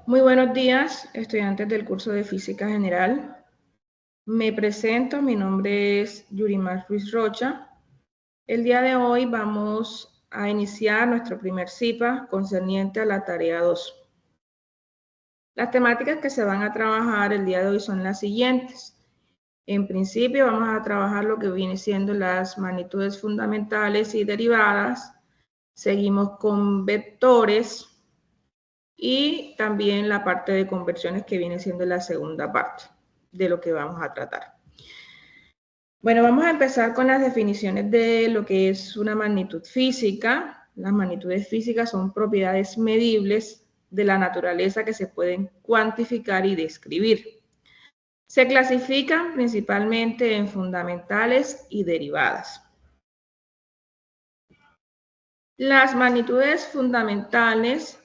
Muy buenos días, estudiantes del curso de Física General. Me presento, mi nombre es Yurimar Ruiz Rocha. El día de hoy vamos a iniciar nuestro primer CIPA concerniente a la tarea 2. Las temáticas que se van a trabajar el día de hoy son las siguientes. En principio vamos a trabajar lo que viene siendo las magnitudes fundamentales y derivadas. Seguimos con vectores y también la parte de conversiones que viene siendo la segunda parte de lo que vamos a tratar. Bueno, vamos a empezar con las definiciones de lo que es una magnitud física. Las magnitudes físicas son propiedades medibles de la naturaleza que se pueden cuantificar y describir. Se clasifican principalmente en fundamentales y derivadas. Las magnitudes fundamentales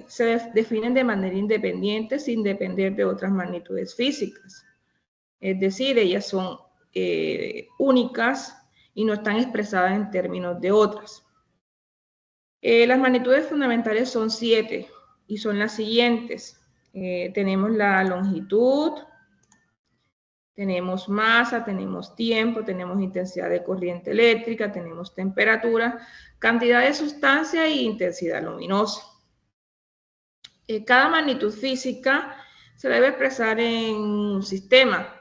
se definen de manera independiente sin depender de otras magnitudes físicas. Es decir, ellas son únicas y no están expresadas en términos de otras. Las magnitudes fundamentales son 7 y son las siguientes. Tenemos la longitud, tenemos masa, tenemos tiempo, tenemos intensidad de corriente eléctrica, tenemos temperatura, cantidad de sustancia e intensidad luminosa. Cada magnitud física se debe expresar en un sistema.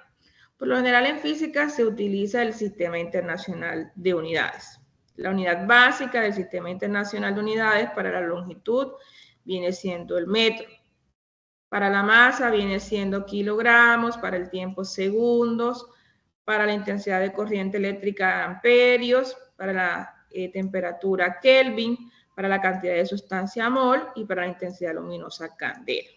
Por lo general en física se utiliza el Sistema Internacional de Unidades. La unidad básica del Sistema Internacional de Unidades para la longitud viene siendo el metro. Para la masa viene siendo kilogramos, para el tiempo segundos, para la intensidad de corriente eléctrica amperios, para la temperatura Kelvin, para la cantidad de sustancia mol y para la intensidad luminosa candela.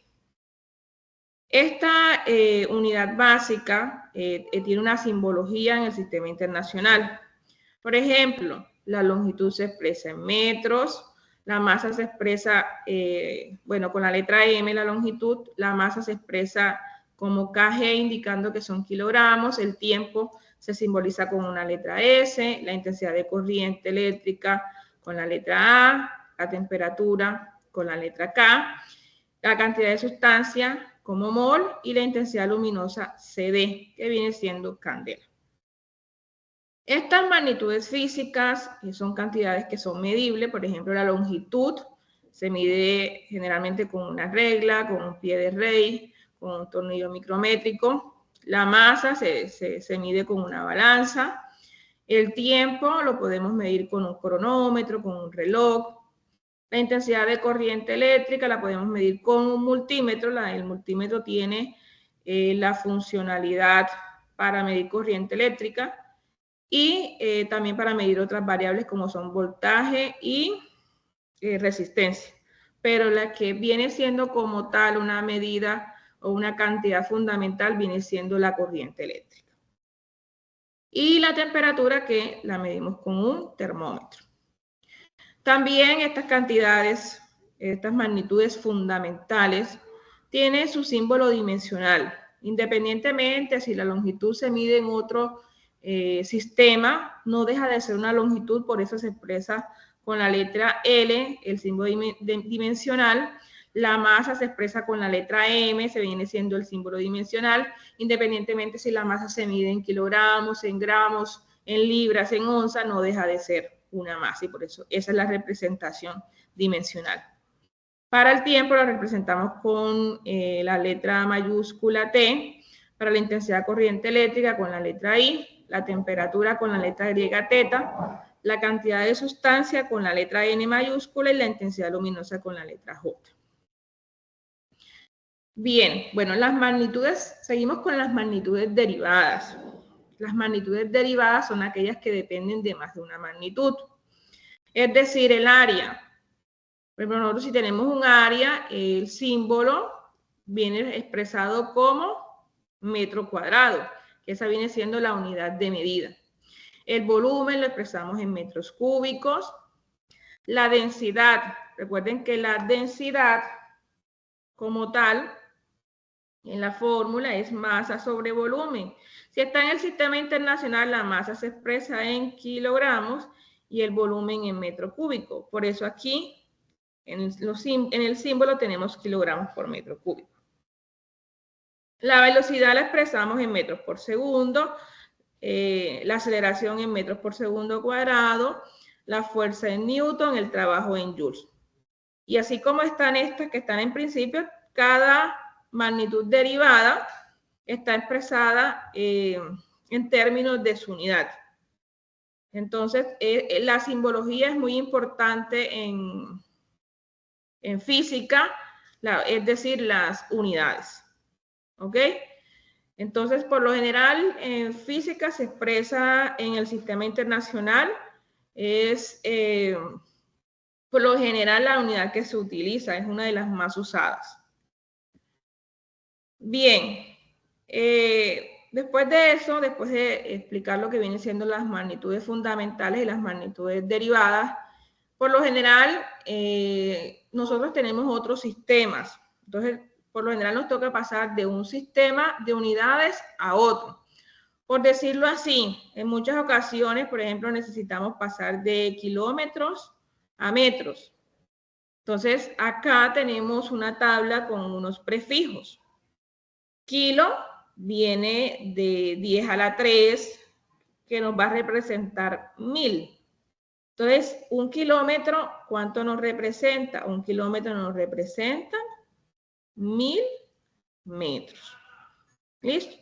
Esta unidad básica tiene una simbología en el sistema internacional. Por ejemplo, la longitud se expresa en metros, la masa se expresa, con la letra M, la longitud, la masa se expresa como kg, indicando que son kilogramos, el tiempo se simboliza con una letra S, la intensidad de corriente eléctrica con la letra A, la temperatura con la letra K, la cantidad de sustancia como mol y la intensidad luminosa CD, que viene siendo candela. Estas magnitudes físicas son cantidades que son medibles, por ejemplo, la longitud se mide generalmente con una regla, con un pie de rey, con un tornillo micrométrico. La masa se mide con una balanza. El tiempo lo podemos medir con un cronómetro, con un reloj. La intensidad de corriente eléctrica la podemos medir con un multímetro. El multímetro tiene la funcionalidad para medir corriente eléctrica y también para medir otras variables como son voltaje y resistencia. Pero la que viene siendo como tal una medida o una cantidad fundamental viene siendo la corriente eléctrica. Y la temperatura que la medimos con un termómetro. También estas cantidades, estas magnitudes fundamentales, tienen su símbolo dimensional. Independientemente si la longitud se mide en otro sistema, no deja de ser una longitud, por eso se expresa con la letra L, el símbolo dimensional. La masa se expresa con la letra M, se viene siendo el símbolo dimensional, independientemente si la masa se mide en kilogramos, en gramos, en libras, en onzas, no deja de ser una masa y por eso esa es la representación dimensional. Para el tiempo lo representamos con la letra mayúscula T, para la intensidad de corriente eléctrica con la letra I, la temperatura con la letra griega teta, la cantidad de sustancia con la letra N mayúscula y la intensidad luminosa con la letra J. Bien, bueno, las magnitudes, seguimos con las magnitudes derivadas. Las magnitudes derivadas son aquellas que dependen de más de una magnitud. Es decir, el área. Por ejemplo, nosotros si tenemos un área, el símbolo viene expresado como metro cuadrado, que esa viene siendo la unidad de medida. El volumen lo expresamos en metros cúbicos. La densidad, recuerden que la densidad como tal, en la fórmula es masa sobre volumen. Si está en el sistema internacional, la masa se expresa en kilogramos y el volumen en metro cúbico. Por eso aquí en el símbolo tenemos kilogramos por metro cúbico. La velocidad la expresamos en metros por segundo, la aceleración en metros por segundo cuadrado, la fuerza en Newton, el trabajo en joules. Y así como están estas que están en principio, cada magnitud derivada está expresada en términos de su unidad. Entonces, la simbología es muy importante en física, es decir, las unidades. ¿Ok? Entonces, por lo general, en física se expresa en el sistema internacional, es por lo general la unidad que se utiliza, es una de las más usadas. Bien, después de eso, después de explicar lo que vienen siendo las magnitudes fundamentales y las magnitudes derivadas, por lo general nosotros tenemos otros sistemas. Entonces, por lo general nos toca pasar de un sistema de unidades a otro. Por decirlo así, en muchas ocasiones, por ejemplo, necesitamos pasar de kilómetros a metros. Entonces, acá tenemos una tabla con unos prefijos. Kilo viene de 10 a la 3, que nos va a representar 1000. Entonces, un kilómetro, ¿cuánto nos representa? Un kilómetro nos representa 1000 metros. ¿Listo?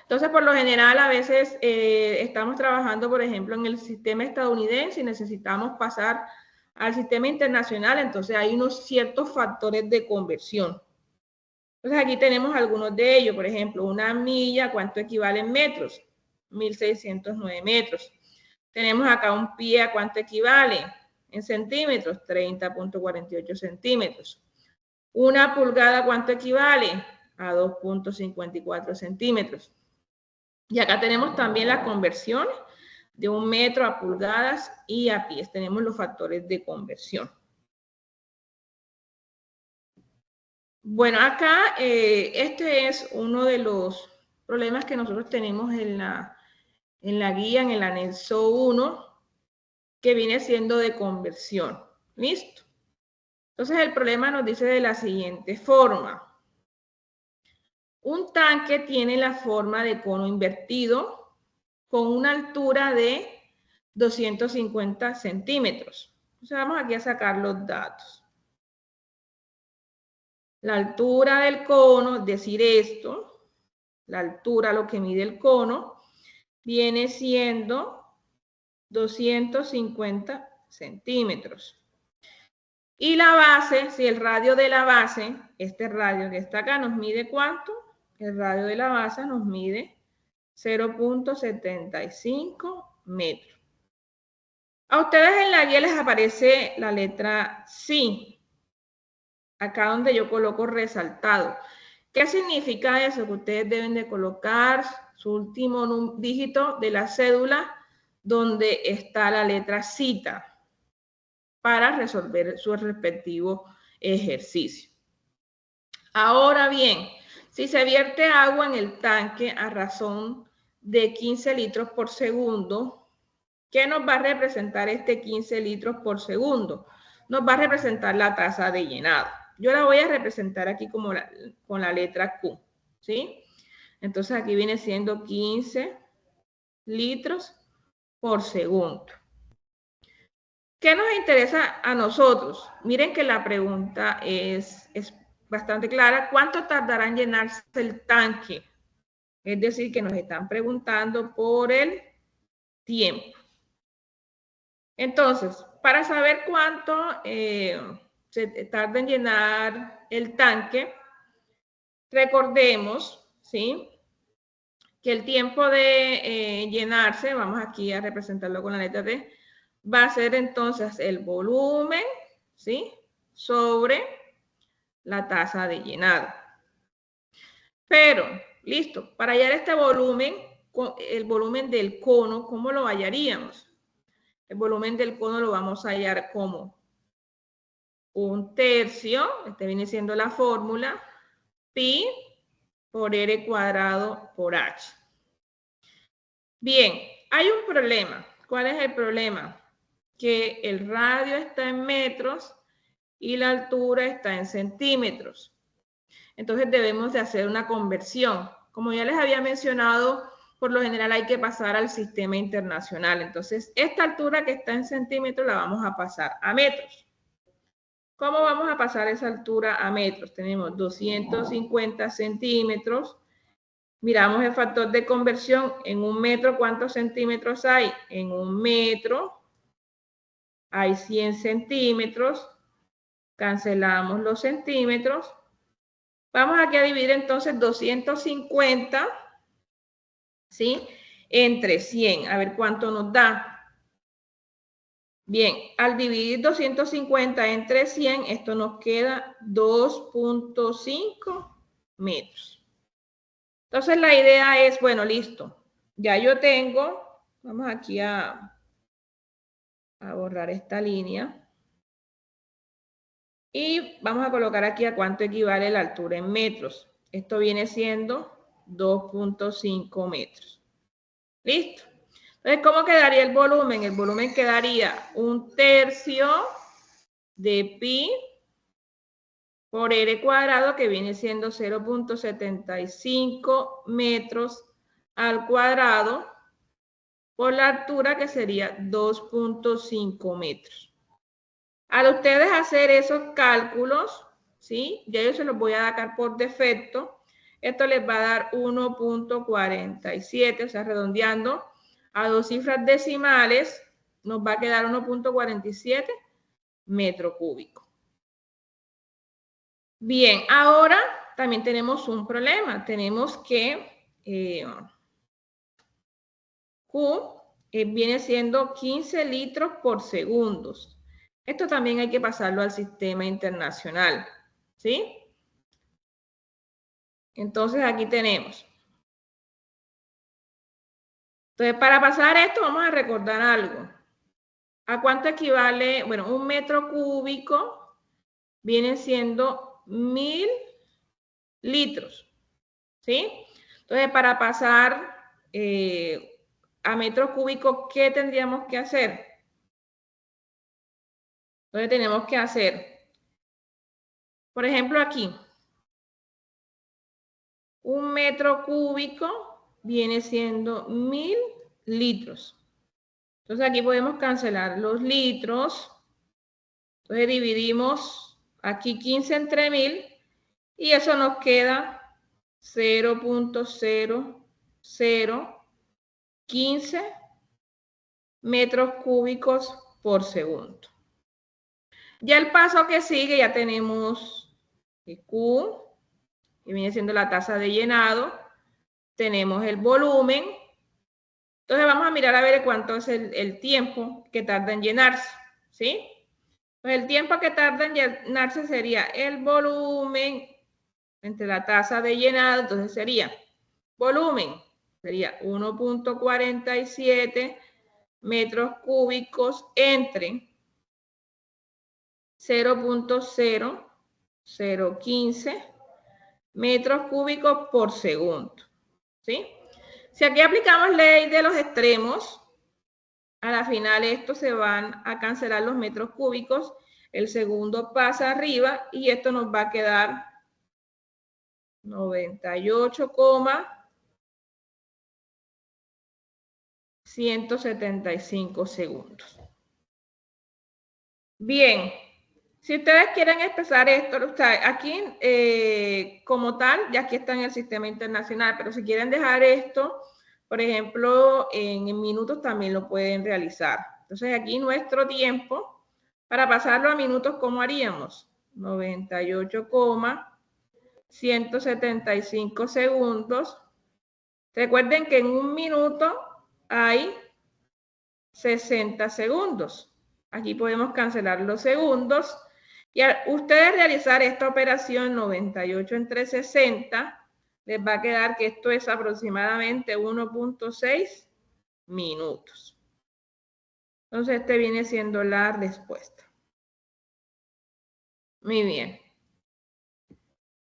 Entonces, por lo general, a veces estamos trabajando, por ejemplo, en el sistema estadounidense y necesitamos pasar al sistema internacional, entonces hay unos ciertos factores de conversión. Entonces, aquí tenemos algunos de ellos, por ejemplo, una milla, ¿cuánto equivale en metros? 1609 metros. Tenemos acá un pie, ¿a cuánto equivale? En centímetros, 30.48 centímetros. Una pulgada, ¿cuánto equivale? A 2.54 centímetros. Y acá tenemos también la conversión de un metro a pulgadas y a pies. Tenemos los factores de conversión. Bueno, acá este es uno de los problemas que nosotros tenemos en la guía, en el anexo 1, que viene siendo de conversión. ¿Listo? Entonces el problema nos dice de la siguiente forma. Un tanque tiene la forma de cono invertido con una altura de 250 centímetros. Entonces vamos aquí a sacar los datos. La altura del cono, es decir, esto, la altura, lo que mide el cono, viene siendo 250 centímetros. Y la base, si el radio de la base, este radio que está acá, nos mide ¿cuánto? El radio de la base nos mide 0.75 metros. A ustedes en la guía les aparece la letra sí, acá donde yo coloco resaltado. ¿Qué significa eso? Que ustedes deben de colocar su último dígito de la cédula donde está la letra cita para resolver su respectivo ejercicio. Ahora bien, si se vierte agua en el tanque a razón de 15 litros por segundo, ¿qué nos va a representar este 15 litros por segundo? Nos va a representar la tasa de llenado. Yo la voy a representar aquí como con la letra Q, ¿sí? Entonces aquí viene siendo 15 litros por segundo. ¿Qué nos interesa a nosotros? Miren que la pregunta es bastante clara. ¿Cuánto tardará en llenarse el tanque? Es decir, que nos están preguntando por el tiempo. Entonces, para saber cuánto se tarda en llenar el tanque, recordemos, ¿sí?, que el tiempo de llenarse, vamos aquí a representarlo con la letra D, va a ser entonces el volumen, ¿sí?, sobre la tasa de llenado. Pero, listo, para hallar este volumen, el volumen del cono, ¿cómo lo hallaríamos? El volumen del cono lo vamos a hallar como 1/3, este viene siendo la fórmula, pi por r cuadrado por h. Bien, hay un problema. ¿Cuál es el problema? Que el radio está en metros y la altura está en centímetros. Entonces debemos de hacer una conversión. Como ya les había mencionado, por lo general hay que pasar al sistema internacional. Entonces, esta altura que está en centímetros la vamos a pasar a metros. ¿Cómo vamos a pasar esa altura a metros? Tenemos 250 centímetros. Miramos el factor de conversión. En un metro, ¿cuántos centímetros hay? En un metro hay 100 centímetros. Cancelamos los centímetros. Vamos aquí a dividir entonces 250, ¿sí? Entre 100. A ver cuánto nos da. Bien, al dividir 250 entre 100, esto nos queda 2.5 metros. Entonces la idea es, bueno, listo. Ya yo tengo, vamos aquí a borrar esta línea. Y vamos a colocar aquí a cuánto equivale la altura en metros. Esto viene siendo 2.5 metros. ¿Listo? Entonces, ¿cómo quedaría el volumen? El volumen quedaría 1/3 de pi por r cuadrado, que viene siendo 0.75 metros al cuadrado, por la altura, que sería 2.5 metros. Al ustedes hacer esos cálculos, ¿sí? Ya yo se los voy a dar por defecto. Esto les va a dar 1.47, o sea, redondeando a dos cifras decimales, nos va a quedar 1.47 metro cúbico. Bien, ahora también tenemos un problema. Tenemos que Q viene siendo 15 litros por segundo. Esto también hay que pasarlo al sistema internacional, ¿sí? Entonces aquí tenemos. Entonces, para pasar esto vamos a recordar algo. ¿A cuánto equivale? Bueno, un metro cúbico viene siendo 1000 litros, ¿sí? Entonces, para pasar a metro cúbico, ¿qué tendríamos que hacer? Entonces, tenemos que hacer, por ejemplo, aquí, un metro cúbico viene siendo 1000 litros. Entonces, aquí podemos cancelar los litros. Entonces, dividimos aquí 15 entre 1000 y eso nos queda 0.0015 metros cúbicos por segundo. Ya el paso que sigue, ya tenemos Q, que viene siendo la tasa de llenado, tenemos el volumen. Entonces vamos a mirar a ver cuánto es el tiempo que tarda en llenarse, ¿sí? Pues el tiempo que tarda en llenarse sería el volumen entre la tasa de llenado, entonces sería volumen, sería 1.47 metros cúbicos entre 0.0015 metros cúbicos por segundo, ¿sí? Si aquí aplicamos ley de los extremos, a la final estos se van a cancelar los metros cúbicos, el segundo pasa arriba y esto nos va a quedar 98,175 segundos. Bien, si ustedes quieren expresar esto, aquí como tal, ya aquí está en el sistema internacional, pero si quieren dejar esto, por ejemplo, en minutos también lo pueden realizar. Entonces aquí nuestro tiempo, para pasarlo a minutos, ¿cómo haríamos? 98,175 segundos. Recuerden que en un minuto hay 60 segundos. Aquí podemos cancelar los segundos. Y al ustedes realizar esta operación 98 entre 60, les va a quedar que esto es aproximadamente 1.6 minutos. Entonces, este viene siendo la respuesta. Muy bien.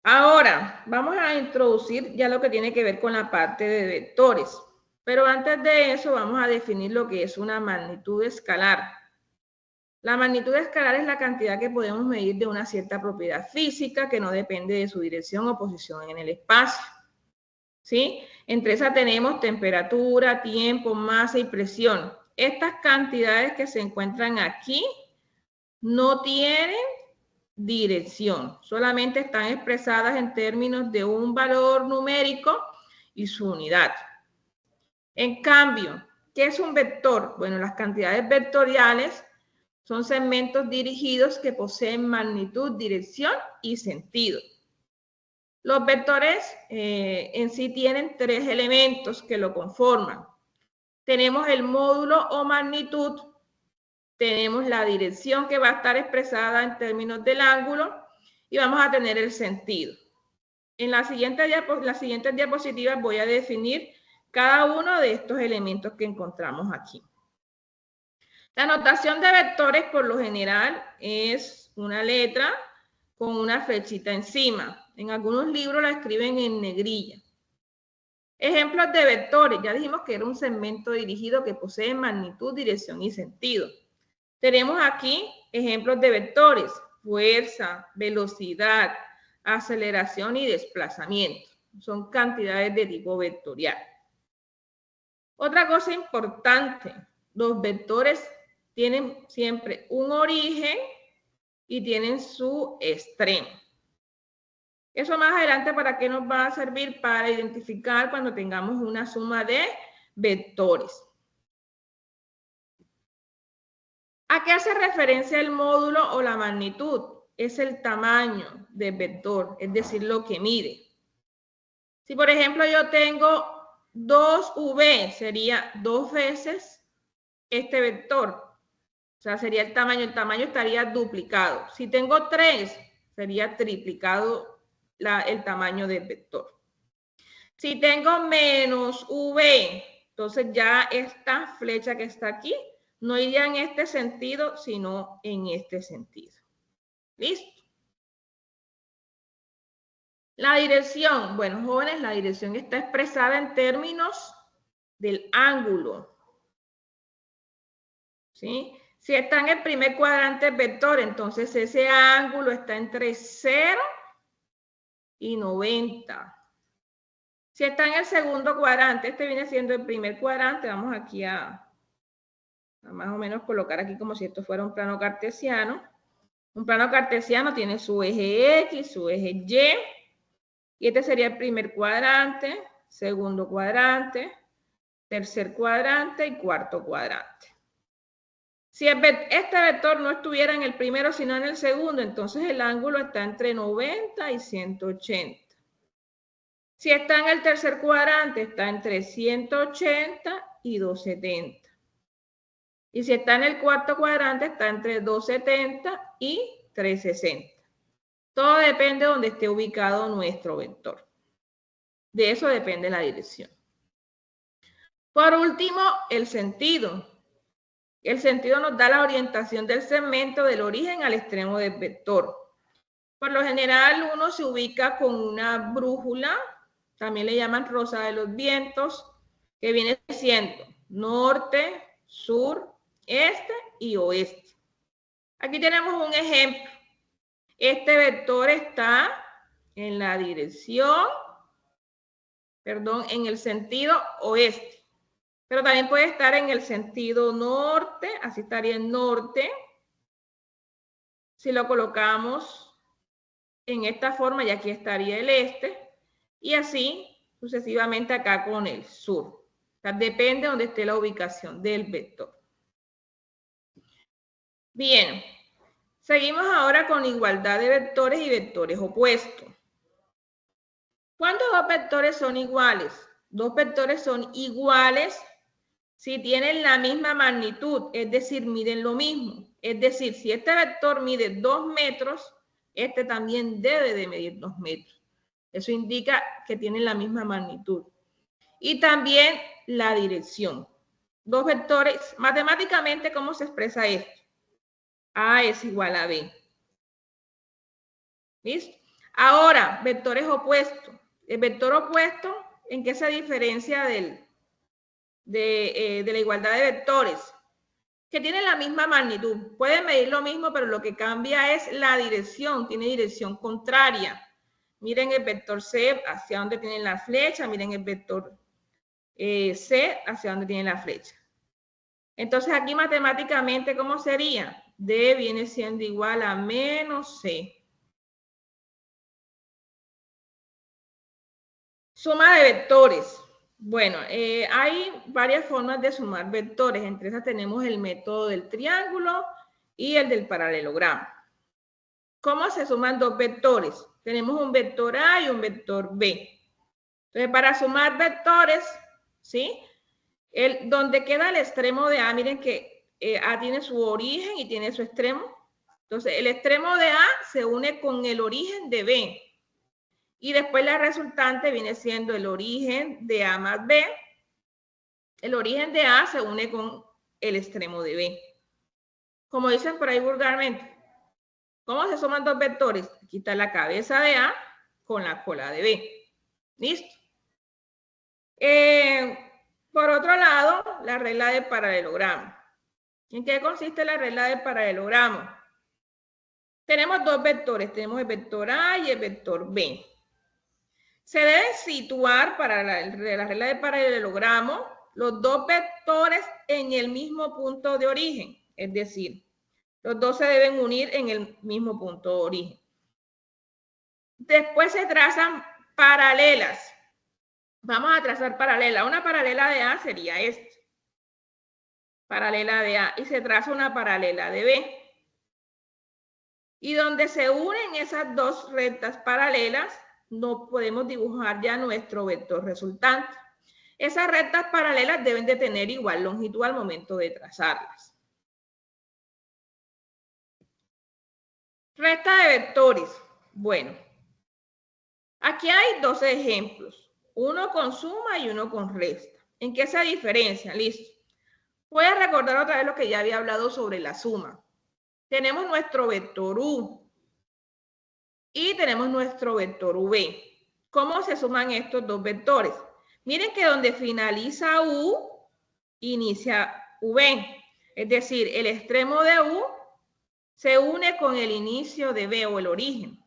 Ahora, vamos a introducir ya lo que tiene que ver con la parte de vectores. Pero antes de eso, vamos a definir lo que es una magnitud escalar. La magnitud escalar es la cantidad que podemos medir de una cierta propiedad física que no depende de su dirección o posición en el espacio. ¿Sí? Entre esas tenemos temperatura, tiempo, masa y presión. Estas cantidades que se encuentran aquí no tienen dirección, solamente están expresadas en términos de un valor numérico y su unidad. En cambio, ¿qué es un vector? Bueno, las cantidades vectoriales son segmentos dirigidos que poseen magnitud, dirección y sentido. Los vectores en sí tienen tres elementos que lo conforman. Tenemos el módulo o magnitud, tenemos la dirección que va a estar expresada en términos del ángulo y vamos a tener el sentido. En las siguientes diapositivas voy a definir cada uno de estos elementos que encontramos aquí. La notación de vectores por lo general es una letra con una flechita encima. En algunos libros la escriben en negrilla. Ejemplos de vectores. Ya dijimos que era un segmento dirigido que posee magnitud, dirección y sentido. Tenemos aquí ejemplos de vectores: fuerza, velocidad, aceleración y desplazamiento. Son cantidades de tipo vectorial. Otra cosa importante, los vectores tienen siempre un origen y tienen su extremo. Eso más adelante, ¿para qué nos va a servir? Para identificar cuando tengamos una suma de vectores. ¿A qué hace referencia el módulo o la magnitud? Es el tamaño del vector, es decir, lo que mide. Si, por ejemplo, yo tengo 2v, sería 2 veces este vector. O sea, sería el tamaño estaría duplicado. Si tengo 3, sería triplicado el tamaño del vector. Si tengo menos v, entonces ya esta flecha que está aquí no iría en este sentido, sino en este sentido. ¿Listo? La dirección. Bueno, jóvenes, la dirección está expresada en términos del ángulo. ¿Sí? Si está en el primer cuadrante del vector, entonces ese ángulo está entre 0 y 90. Si está en el segundo cuadrante, este viene siendo el primer cuadrante, vamos aquí a más o menos colocar aquí como si esto fuera un plano cartesiano. Un plano cartesiano tiene su eje X, su eje Y, y este sería el primer cuadrante, segundo cuadrante, tercer cuadrante y cuarto cuadrante. Si este vector no estuviera en el primero, sino en el segundo, entonces el ángulo está entre 90 y 180. Si está en el tercer cuadrante, está entre 180 y 270. Y si está en el cuarto cuadrante, está entre 270 y 360. Todo depende de donde esté ubicado nuestro vector. De eso depende la dirección. Por último, el sentido. El sentido nos da la orientación del segmento del origen al extremo del vector. Por lo general, uno se ubica con una brújula, también le llaman rosa de los vientos, que viene siendo norte, sur, este y oeste. Aquí tenemos un ejemplo. Este vector está en la dirección, en el sentido oeste, pero también puede estar en el sentido norte, así estaría en norte. Si lo colocamos en esta forma, y aquí estaría el este, y así sucesivamente acá con el sur. O sea, depende de donde esté la ubicación del vector. Bien, seguimos ahora con igualdad de vectores y vectores opuestos. ¿Cuándo dos vectores son iguales? Dos vectores son iguales si tienen la misma magnitud, es decir, miden lo mismo. Es decir, si este vector mide 2 metros, este también debe de medir 2 metros. Eso indica que tienen la misma magnitud. Y también la dirección. Dos vectores, matemáticamente, ¿cómo se expresa esto? A es igual a B. ¿Listo? Ahora, vectores opuestos. El vector opuesto, ¿en qué se diferencia de la igualdad de vectores? que tienen la misma magnitud. Pueden medir lo mismo, pero lo que cambia es la dirección, tiene dirección contraria. Miren el vector C hacia dónde tiene la flecha, miren el vector C hacia dónde tiene la flecha. Entonces aquí matemáticamente, ¿cómo sería? D viene siendo igual a menos C. Suma de vectores. Bueno, hay varias formas de sumar vectores. Entre esas tenemos el método del triángulo y el del paralelogramo. ¿Cómo se suman dos vectores? Tenemos un vector A y un vector B. Entonces, para sumar vectores, ¿sí? Donde queda el extremo de A, miren que A tiene su origen y tiene su extremo. Entonces, el extremo de A se une con el origen de B. Y después la resultante viene siendo el origen de A más B. El origen de A se une con el extremo de B. Como dicen por ahí vulgarmente, ¿cómo se suman dos vectores? Aquí está la cabeza de A con la cola de B. ¿Listo? Por otro lado, la regla del paralelogramo. ¿En qué consiste la regla del paralelogramo? Tenemos dos vectores, tenemos el vector A y el vector B. Se deben situar para la regla del paralelogramo los dos vectores en el mismo punto de origen, es decir, los dos se deben unir en el mismo punto de origen. Después se trazan paralelas. Vamos a trazar paralela. Una paralela de A sería esta. Paralela de A. Y se traza una paralela de B. Y donde se unen esas dos rectas paralelas, no podemos dibujar ya nuestro vector resultante. Esas rectas paralelas deben de tener igual longitud al momento de trazarlas. Recta de vectores. Bueno, aquí hay dos ejemplos. Uno con suma y uno con resta. ¿En qué se diferencian? Listo. Voy a recordar otra vez lo que ya había hablado sobre la suma. Tenemos nuestro vector U y tenemos nuestro vector V. ¿Cómo se suman estos dos vectores? Miren que donde finaliza U, inicia V. Es decir, el extremo de U se une con el inicio de B o el origen.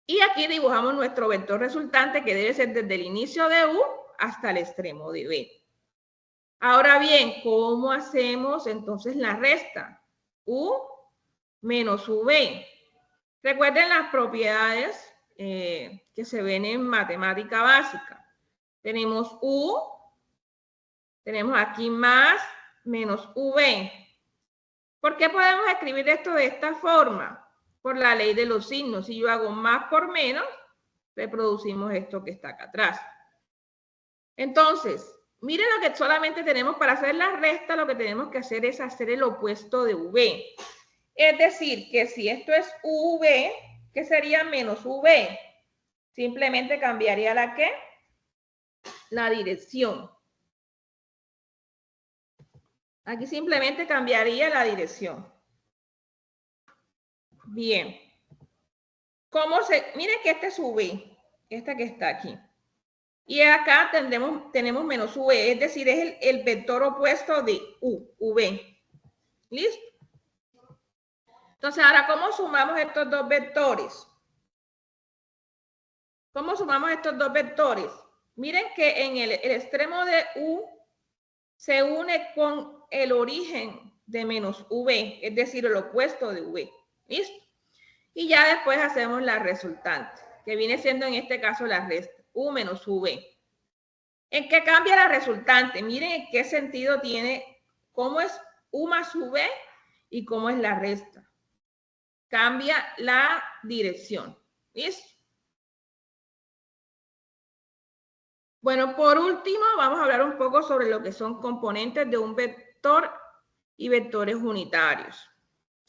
Y aquí dibujamos nuestro vector resultante que debe ser desde el inicio de U hasta el extremo de B. Ahora bien, ¿cómo hacemos entonces la resta? U menos UV. Recuerden las propiedades que se ven en matemática básica. Tenemos U, tenemos aquí más menos V. ¿Por qué podemos escribir esto de esta forma? Por la ley de los signos. Si yo hago más por menos, reproducimos esto que está acá atrás. Entonces, miren lo que solamente tenemos para hacer la resta, lo que tenemos que hacer es hacer el opuesto de V. Es decir, que si esto es V, ¿qué sería menos V? Simplemente cambiaría la ¿qué? La dirección. Aquí simplemente cambiaría la dirección. Bien. Miren que este es V, esta que está aquí. Y acá tenemos menos V, es decir, es el vector opuesto de V. ¿Listo? Entonces, ahora, ¿cómo sumamos estos dos vectores? ¿Cómo sumamos estos dos vectores? Miren que en el extremo de U se une con el origen de menos V, es decir, el opuesto de V. ¿Listo? Y ya después hacemos la resultante, que viene siendo en este caso la resta, U menos V. ¿En qué cambia la resultante? Miren en qué sentido tiene, cómo es U más V y cómo es la resta. Cambia la dirección. ¿Listo? Bueno, por último, vamos a hablar un poco sobre lo que son componentes de un vector y vectores unitarios.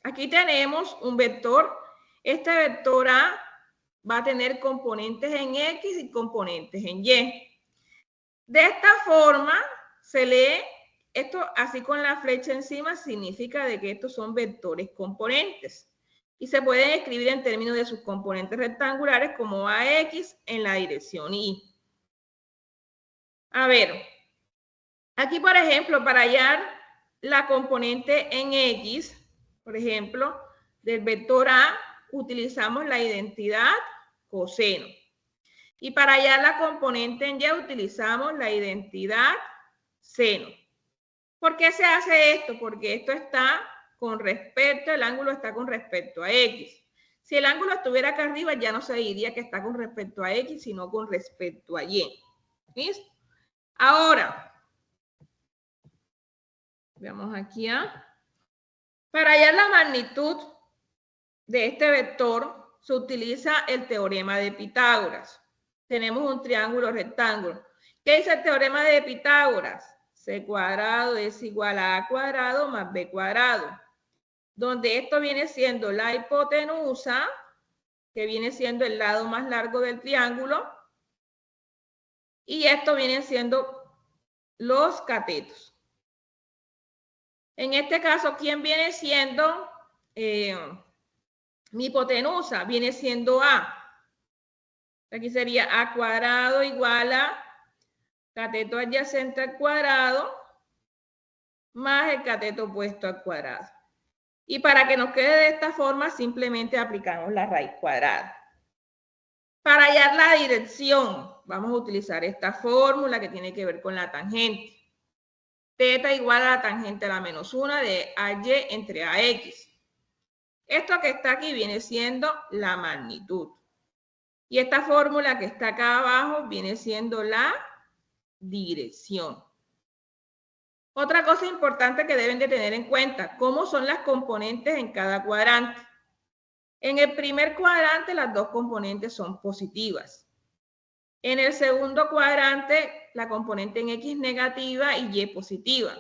Aquí tenemos un vector. Este vector A va a tener componentes en X y componentes en Y. De esta forma se lee, esto así con la flecha encima significa de que estos son vectores componentes. Y se pueden escribir en términos de sus componentes rectangulares como AX en la dirección Y. A ver, aquí por ejemplo, para hallar la componente en X, por ejemplo, del vector A, utilizamos la identidad coseno. Y para hallar la componente en Y, utilizamos la identidad seno. ¿Por qué se hace esto? Porque esto está con respecto, el ángulo está con respecto a X. Si el ángulo estuviera acá arriba, ya no se diría que está con respecto a X, sino con respecto a Y. ¿Listo? Ahora, veamos aquí para hallar la magnitud de este vector, se utiliza el teorema de Pitágoras. Tenemos un triángulo rectángulo. ¿Qué dice el teorema de Pitágoras? C cuadrado es igual a A cuadrado más B cuadrado. Donde esto viene siendo la hipotenusa, que viene siendo el lado más largo del triángulo, y esto viene siendo los catetos. En este caso, ¿quién viene siendo mi hipotenusa? Viene siendo A. Aquí sería A cuadrado igual a cateto adyacente al cuadrado más el cateto opuesto al cuadrado. Y para que nos quede de esta forma, simplemente aplicamos la raíz cuadrada. Para hallar la dirección, vamos a utilizar esta fórmula que tiene que ver con la tangente. Teta igual a la tangente a la menos 1 de AY entre AX. Esto que está aquí viene siendo la magnitud. Y esta fórmula que está acá abajo viene siendo la dirección. Otra cosa importante que deben de tener en cuenta, ¿cómo son las componentes en cada cuadrante? En el primer cuadrante las dos componentes son positivas. En el segundo cuadrante la componente en X es negativa y Y positiva.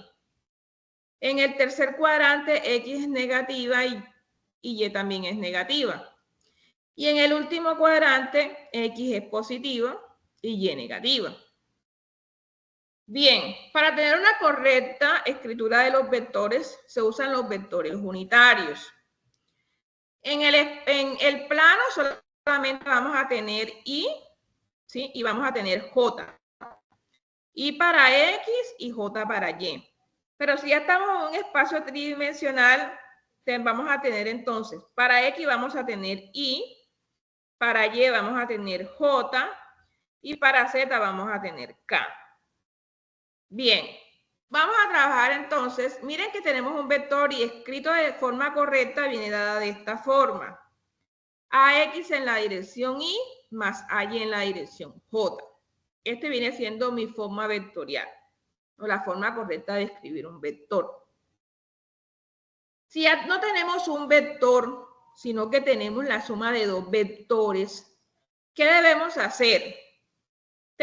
En el tercer cuadrante X es negativa y Y también es negativa. Y en el último cuadrante X es positiva y Y negativa. Bien, para tener una correcta escritura de los vectores se usan los vectores unitarios. En el plano solamente vamos a tener Y, ¿sí? Y vamos a tener J. Y para X y J para Y. Pero si ya estamos en un espacio tridimensional, vamos a tener entonces, para X vamos a tener Y, para Y vamos a tener J y para Z vamos a tener K. Bien, vamos a trabajar entonces. Miren que tenemos un vector y escrito de forma correcta viene dada de esta forma. AX en la dirección Y más AY en la dirección J. Este viene siendo mi forma vectorial o la forma correcta de escribir un vector. Si ya no tenemos un vector, sino que tenemos la suma de dos vectores, ¿qué debemos hacer?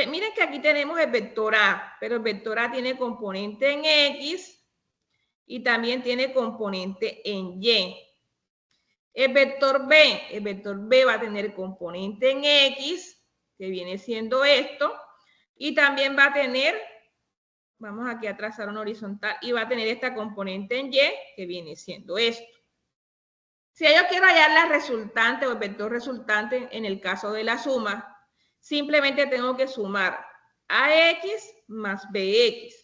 Miren que aquí tenemos el vector A, pero el vector A tiene componente en X y también tiene componente en Y. El vector B va a tener componente en X, que viene siendo esto, y también va a tener, vamos aquí a trazar una horizontal, y va a tener esta componente en Y, que viene siendo esto. Si yo quiero hallar la resultante o el vector resultante en el caso de la suma, simplemente tengo que sumar AX más BX.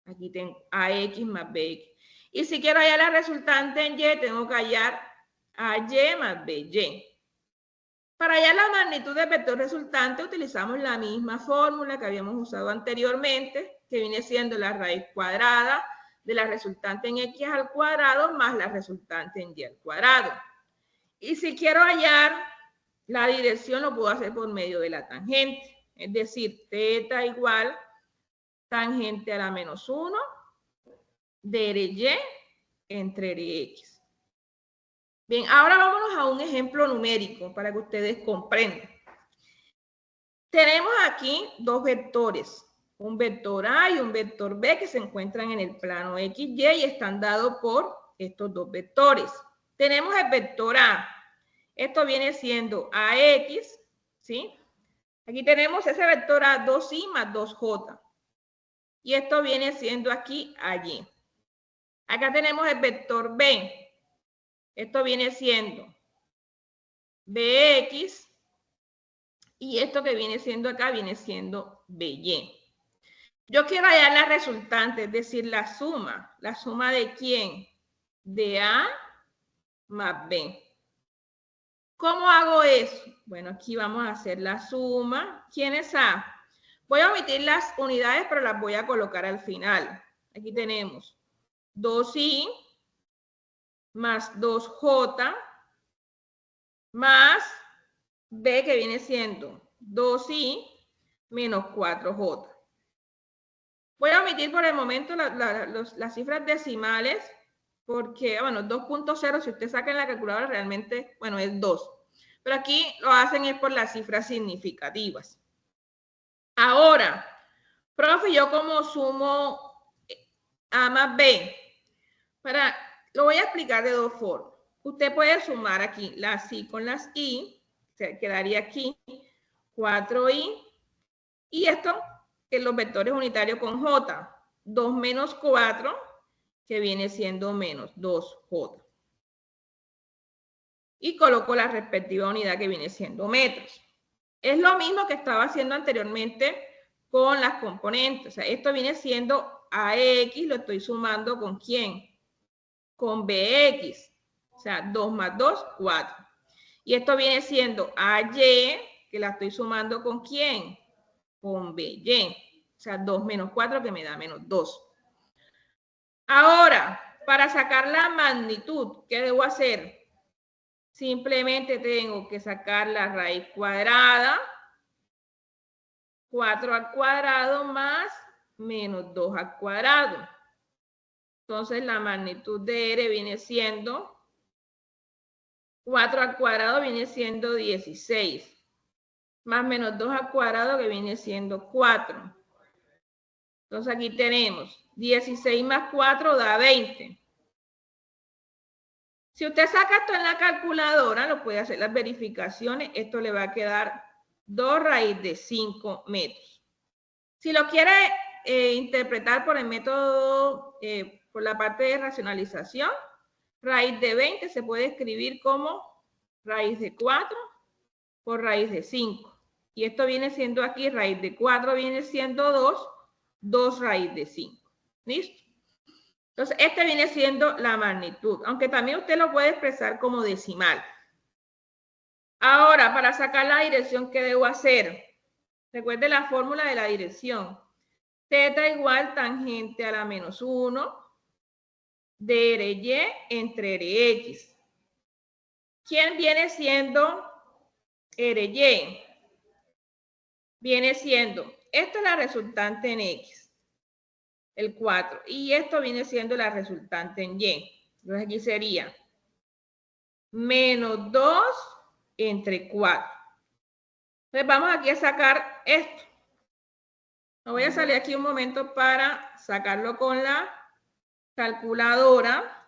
Aquí tengo AX más BX. Y si quiero hallar la resultante en Y, tengo que hallar AY más BY. Para hallar la magnitud del vector resultante, utilizamos la misma fórmula que habíamos usado anteriormente, que viene siendo la raíz cuadrada de la resultante en X al cuadrado más la resultante en Y al cuadrado. Y si quiero hallar la dirección, lo puedo hacer por medio de la tangente. Es decir, teta igual tangente a la menos 1 de Y entre X. Bien, ahora vámonos a un ejemplo numérico para que ustedes comprendan. Tenemos aquí dos vectores, un vector A y un vector B que se encuentran en el plano XY y están dados por estos dos vectores. Tenemos el vector A. Esto viene siendo AX, ¿sí? Aquí tenemos ese vector A, 2i más 2j. Y esto viene siendo aquí AY. Acá tenemos el vector B. Esto viene siendo BX. Y esto que viene siendo acá viene siendo BY. Yo quiero hallar la resultante, es decir, la suma. ¿La suma de quién? De A más B. ¿Cómo hago eso? Bueno, aquí vamos a hacer la suma. ¿Quién es A? Voy a omitir las unidades, pero las voy a colocar al final. Aquí tenemos 2i más 2j más b, que viene siendo 2i menos 4j. Voy a omitir por el momento las cifras decimales, porque, bueno, 2.0, si usted saca en la calculadora, realmente, bueno, es 2. Pero aquí lo hacen es por las cifras significativas. Ahora, profe, ¿yo cómo sumo A más B? Lo voy a explicar de dos formas. Usted puede sumar aquí las I con las I, se quedaría aquí 4i, y esto en los vectores unitarios con J, 2 menos 4, que viene siendo menos 2j. Y coloco la respectiva unidad, que viene siendo metros. Es lo mismo que estaba haciendo anteriormente con las componentes. O sea, esto viene siendo AX, lo estoy sumando ¿con quién? Con BX. O sea, 2 más 2, 4. Y esto viene siendo AY, que la estoy sumando ¿con quién? Con BY. O sea, 2 menos 4, que me da menos 2. Ahora, para sacar la magnitud, ¿qué debo hacer? Simplemente tengo que sacar la raíz cuadrada, 4 al cuadrado más menos 2 al cuadrado. Entonces, la magnitud de R viene siendo 4 al cuadrado, viene siendo 16. Más menos 2 al cuadrado, que viene siendo 4. Entonces, aquí tenemos 16 más 4 da 20. Si usted saca esto en la calculadora, lo puede hacer las verificaciones. Esto le va a quedar 2 raíz de 5 metros. Si lo quiere interpretar por el método, por la parte de racionalización, raíz de 20 se puede escribir como raíz de 4 por raíz de 5. Y esto viene siendo aquí, raíz de 4 viene siendo 2 raíz de 5. ¿Listo? Entonces, este viene siendo la magnitud, aunque también usted lo puede expresar como decimal. Ahora, para sacar la dirección, ¿qué debo hacer? Recuerde la fórmula de la dirección. Θ igual tangente a la menos 1 de RY entre RX. ¿Quién viene siendo RY? Viene siendo, esto es la resultante en X, el 4, y esto viene siendo la resultante en Y. Entonces aquí sería menos 2 entre 4. Entonces vamos aquí a sacar esto. Me voy a salir aquí un momento para sacarlo con la calculadora.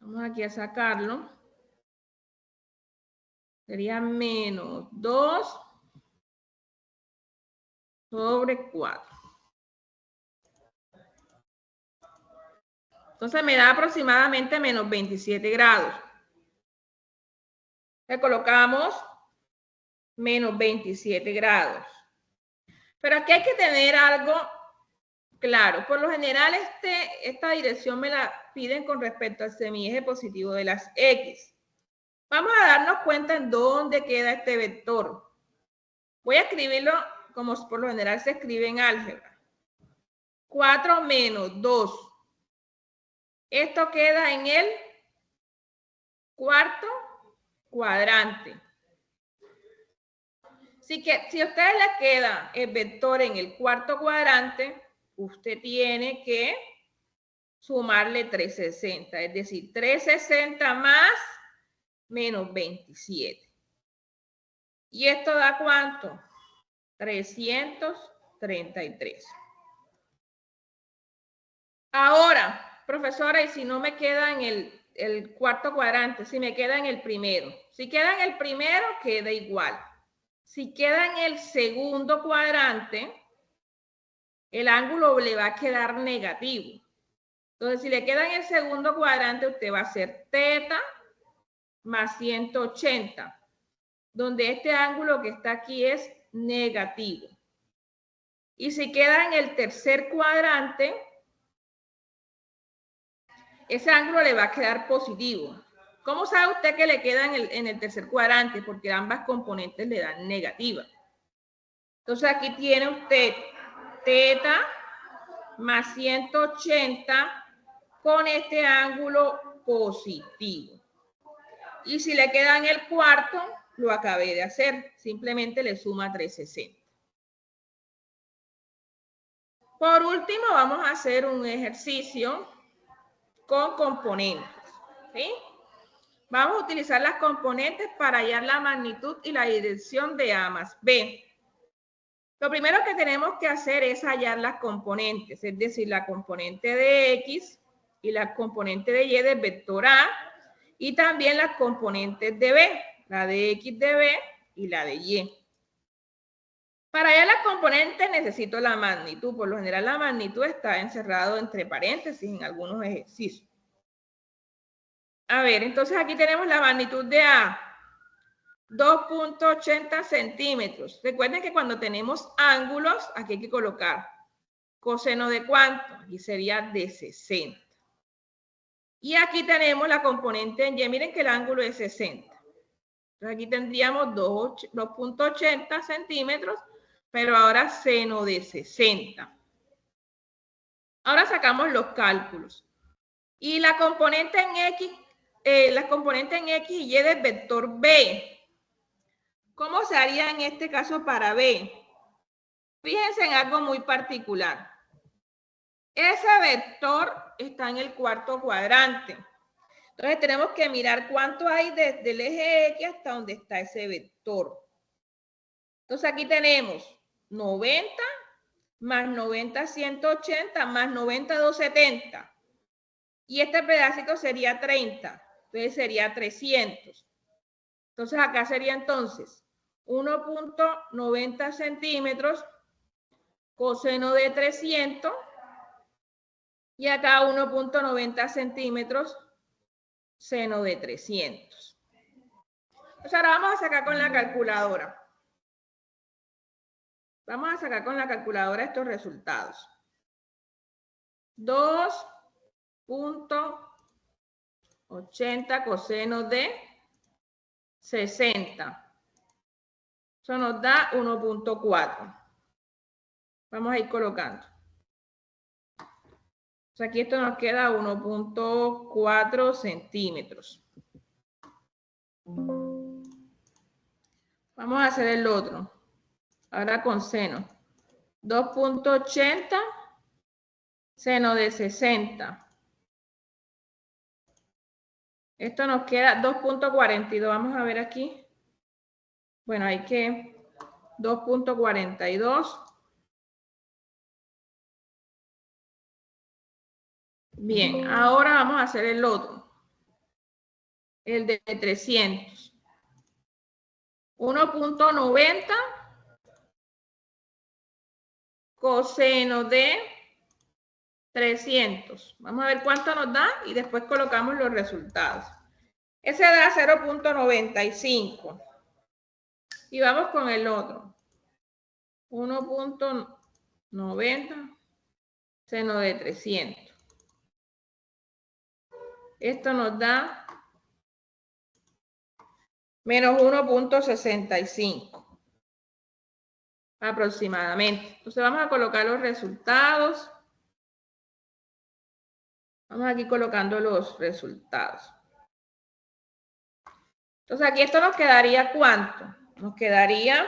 Vamos aquí a sacarlo. Sería menos 2 sobre 4. Entonces me da aproximadamente menos 27 grados. Le colocamos menos 27 grados. Pero aquí hay que tener algo claro. Por lo general, esta dirección me la piden con respecto al semieje positivo de las X. Vamos a darnos cuenta en dónde queda este vector. Voy a escribirlo como por lo general se escribe en álgebra. 4 menos 2. Esto queda en el cuarto cuadrante. Así que si a ustedes les queda el vector en el cuarto cuadrante, usted tiene que sumarle 360, es decir, 360 más menos 27. ¿Y esto da cuánto? 333. Ahora, profesora, ¿y si no me queda en el cuarto cuadrante? Si me queda en el primero. Si queda en el primero, queda igual. Si queda en el segundo cuadrante, el ángulo le va a quedar negativo. Entonces, si le queda en el segundo cuadrante, usted va a hacer θ más 180, donde este ángulo que está aquí es negativo. Y si queda en el tercer cuadrante, ese ángulo le va a quedar positivo. ¿Cómo sabe usted que le queda en el tercer cuadrante? Porque ambas componentes le dan negativa. Entonces aquí tiene usted teta más 180 con este ángulo positivo. Y si le queda en el cuarto, lo acabé de hacer. Simplemente le suma 360. Por último, vamos a hacer un ejercicio con componentes. ¿Sí? Vamos a utilizar las componentes para hallar la magnitud y la dirección de A más B. Lo primero que tenemos que hacer es hallar las componentes, es decir, la componente de X y la componente de Y del vector A y también las componentes de B, la de X de B y la de Y. Para hallar las componentes necesito la magnitud. Por lo general la magnitud está encerrado entre paréntesis en algunos ejercicios. A ver, entonces aquí tenemos la magnitud de A, 2.80 centímetros. Recuerden que cuando tenemos ángulos, aquí hay que colocar coseno de cuánto, aquí sería de 60. Y aquí tenemos la componente en Y, miren que el ángulo es 60. Entonces aquí tendríamos 2.80 centímetros, pero ahora seno de 60. Ahora sacamos los cálculos. Y la componente en X, y Y del vector B. ¿Cómo se haría en este caso para B? Fíjense en algo muy particular. Ese vector está en el cuarto cuadrante. Entonces tenemos que mirar cuánto hay desde el eje X hasta donde está ese vector. Entonces aquí tenemos 90 más 90, 180 más 90, 270. Y este pedacito sería 30. Entonces sería 300. Entonces acá sería entonces 1.90 centímetros coseno de 300 y acá 1.90 centímetros seno de 300. Entonces ahora vamos a sacar con la calculadora. Vamos a sacar con la calculadora estos resultados. 2.80 coseno de 60. Eso nos da 1.4. Vamos a ir colocando. O sea, aquí esto nos queda 1.4 centímetros. Vamos a hacer el otro. Ahora con seno. 2.80 seno de 60. Esto nos queda 2.42. Vamos a ver aquí. Bueno, hay que 2.42. Bien, ahora vamos a hacer el otro. El de 300. 1.90 coseno de 300. Vamos a ver cuánto nos da y después colocamos los resultados. Ese da 0.95. Y vamos con el otro. 1.90 seno de 300. Esto nos da menos 1.65 aproximadamente. Entonces vamos a colocar los resultados. Vamos aquí colocando los resultados. Entonces aquí esto nos quedaría ¿cuánto? Nos quedaría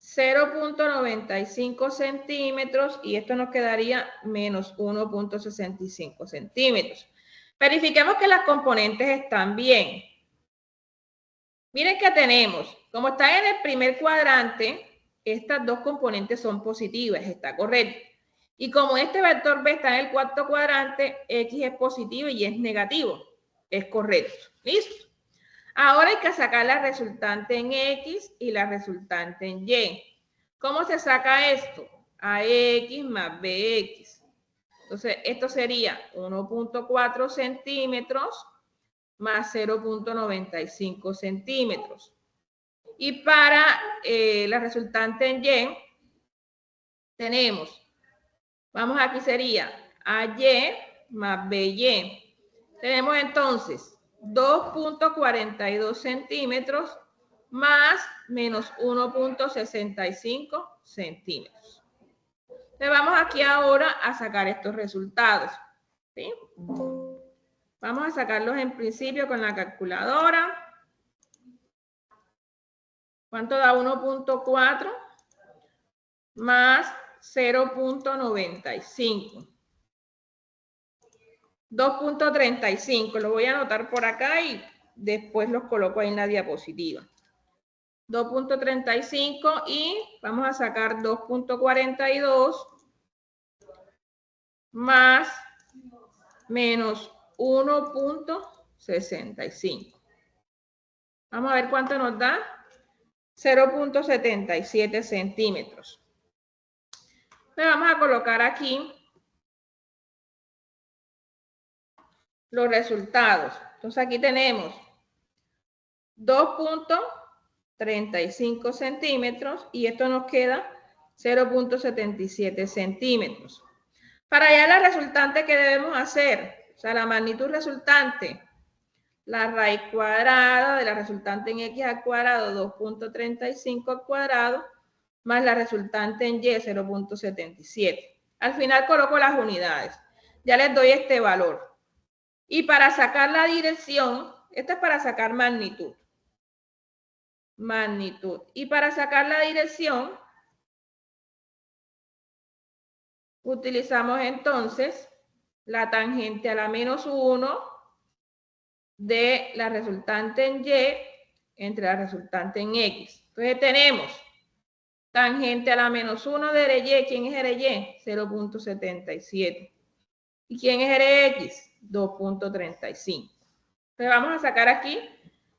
0.95 centímetros y esto nos quedaría menos 1.65 centímetros. Verifiquemos que las componentes están bien. Miren que tenemos, como están en el primer cuadrante, estas dos componentes son positivas, está correcto. Y como este vector B está en el cuarto cuadrante, X es positivo y es negativo. Es correcto. ¿Listo? Ahora hay que sacar la resultante en X y la resultante en Y. ¿Cómo se saca esto? AX más BX. Entonces, esto sería 1.4 centímetros más 0.95 centímetros. Y para la resultante en Y, tenemos, vamos aquí sería AY más BY. Tenemos entonces 2.42 centímetros más menos 1.65 centímetros. Entonces vamos aquí ahora a sacar estos resultados, ¿sí? Vamos a sacarlos en principio con la calculadora. ¿Cuánto da 1.4 más 0.95? 2.35. Lo voy a anotar por acá y después los coloco ahí en la diapositiva. 2.35 y vamos a sacar 2.42 más menos 1.65. Vamos a ver cuánto nos da. 0.77 centímetros. Le vamos a colocar aquí los resultados. Entonces aquí tenemos 2.35 centímetros y esto nos queda 0.77 centímetros. Para hallar la resultante, ¿qué debemos hacer? O sea, la magnitud resultante, la raíz cuadrada de la resultante en x al cuadrado, 2.35 al cuadrado, más la resultante en y, 0.77. Al final coloco las unidades. Ya les doy este valor. Y para sacar la dirección, esta es para sacar magnitud. Magnitud. Y para sacar la dirección, utilizamos entonces la tangente a la menos 1 de la resultante en y entre la resultante en x. Entonces tenemos tangente a la menos 1 de y. ¿Quién es y? 0.77. ¿Y quién es x? 2.35. Entonces vamos a sacar aquí,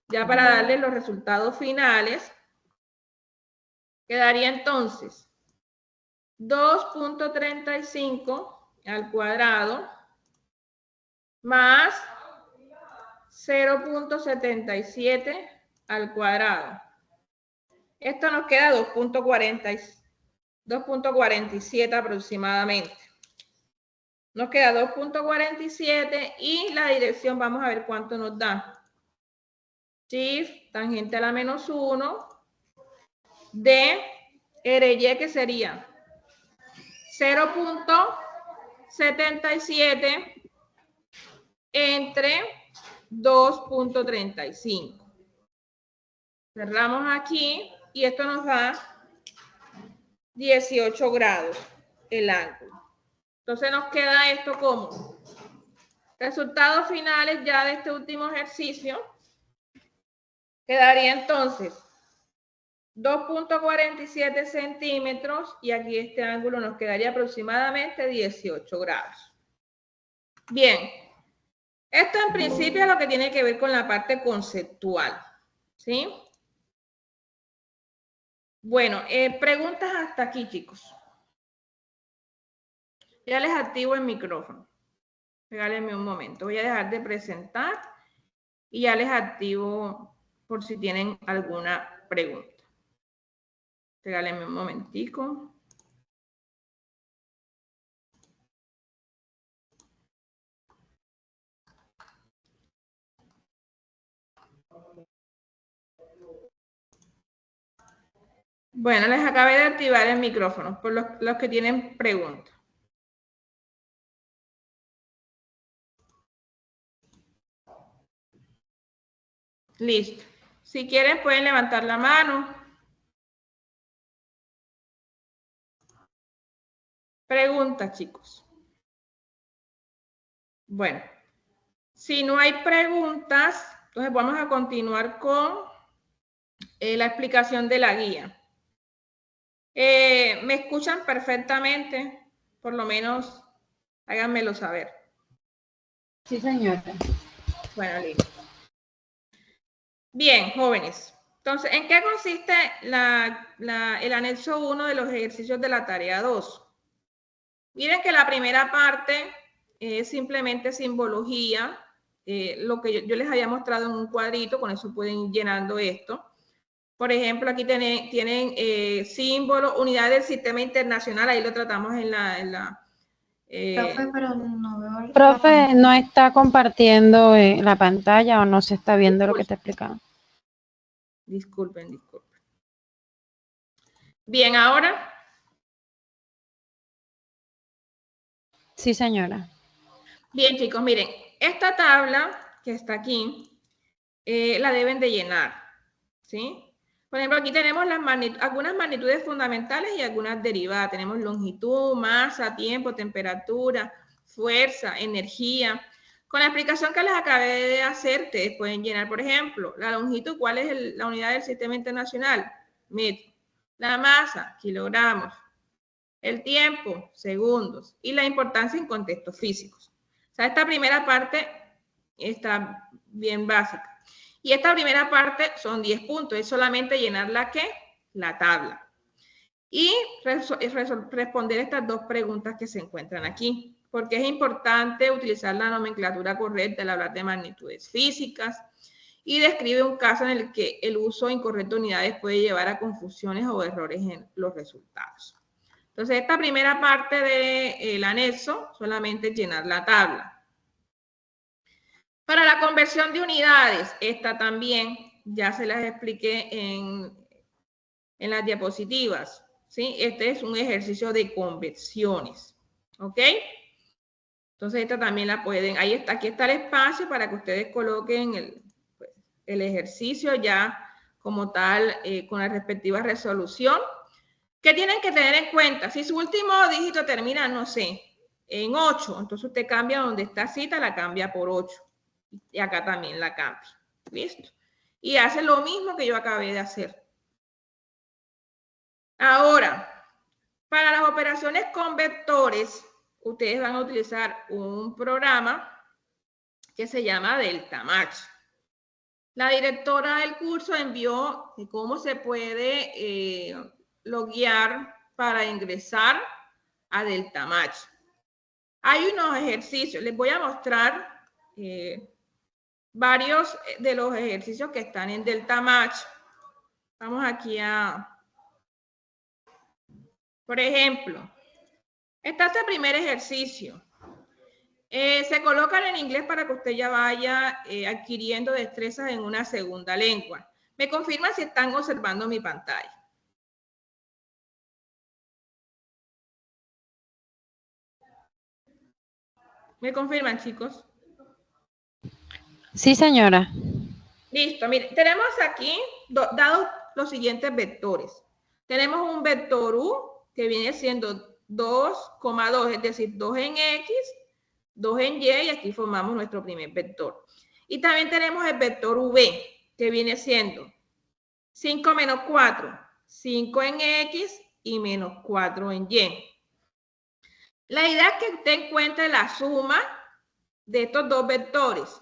ya para darle los resultados finales, quedaría entonces 2.35 al cuadrado más 0.77 al cuadrado. Esto nos queda 2.47 aproximadamente. Nos queda 2.47 y la dirección vamos a ver cuánto nos da. Shift, tangente a la menos 1 de RY, que sería 0.77 entre 2.35. Cerramos aquí y esto nos da 18 grados el ángulo. Entonces nos queda esto como resultados finales ya de este último ejercicio. Quedaría entonces 2.47 centímetros y aquí este ángulo nos quedaría aproximadamente 18 grados. Bien, esto en principio es lo que tiene que ver con la parte conceptual, ¿sí? Bueno, preguntas hasta aquí, chicos. Ya les activo el micrófono. Regálenme un momento. Voy a dejar de presentar y ya les activo por si tienen alguna pregunta. Regálenme un momentico. Bueno, les acabé de activar el micrófono por los que tienen preguntas. Listo. Si quieren pueden levantar la mano. Preguntas, chicos. Bueno, si no hay preguntas, entonces vamos a continuar con la explicación de la guía. ¿Me escuchan perfectamente? Por lo menos háganmelo saber. Sí, señora. Bueno, listo. Bien, jóvenes. Entonces, ¿en qué consiste el anexo 1 de los ejercicios de la tarea 2? Miren que la primera parte es simplemente simbología, lo que yo les había mostrado en un cuadrito, con eso pueden ir llenando esto. Por ejemplo, aquí tienen símbolo, unidad del sistema internacional, ahí lo tratamos en la Profe, pero no veo el Profe, no está compartiendo la pantalla o no se está viendo lo que está explicando. Disculpen. Bien, ahora. Sí, señora. Bien, chicos, miren, esta tabla que está aquí, la deben de llenar, ¿sí? Por ejemplo, aquí tenemos algunas magnitudes fundamentales y algunas derivadas. Tenemos longitud, masa, tiempo, temperatura, fuerza, energía. Con la explicación que les acabé de hacer, ustedes pueden llenar, por ejemplo, la longitud, ¿cuál es la unidad del sistema internacional? Metro. La masa, kilogramos. El tiempo, segundos. Y la importancia en contextos físicos. O sea, esta primera parte está bien básica. Y esta primera parte son 10 puntos. Es solamente llenar la tabla. Y responder estas dos preguntas que se encuentran aquí. Porque es importante utilizar la nomenclatura correcta al hablar de magnitudes físicas. Y describe un caso en el que el uso incorrecto de unidades puede llevar a confusiones o errores en los resultados. Entonces, esta primera parte del anexo solamente es llenar la tabla. Para la conversión de unidades, esta también ya se las expliqué en las diapositivas, ¿sí? Este es un ejercicio de conversiones, ¿ok? Entonces, esta también la pueden, ahí está, aquí está el espacio para que ustedes coloquen el ejercicio ya como tal, con la respectiva resolución. ¿Qué tienen que tener en cuenta? Si su último dígito termina, no sé, en 8, entonces usted cambia donde está cita, la cambia por 8. Y acá también la cambia. ¿Listo? Y hace lo mismo que yo acabé de hacer. Ahora, para las operaciones con vectores, ustedes van a utilizar un programa que se llama DeltaMatch. La directora del curso envió cómo se puede loguear para ingresar a DeltaMatch. Hay unos ejercicios, les voy a mostrar varios de los ejercicios que están en DeltaMatch. Vamos aquí por ejemplo, está este primer ejercicio. Se colocan en inglés para que usted ya vaya adquiriendo destrezas en una segunda lengua. Me confirman si están observando mi pantalla. ¿Me confirman, chicos? Sí, señora. Listo, miren, tenemos aquí dados los siguientes vectores. Tenemos un vector U que viene siendo 2,2, es decir, 2 en X, 2 en Y, y aquí formamos nuestro primer vector. Y también tenemos el vector V, que viene siendo 5 menos 4, 5 en X y menos 4 en Y. La idea es que usted encuentre la suma de estos dos vectores,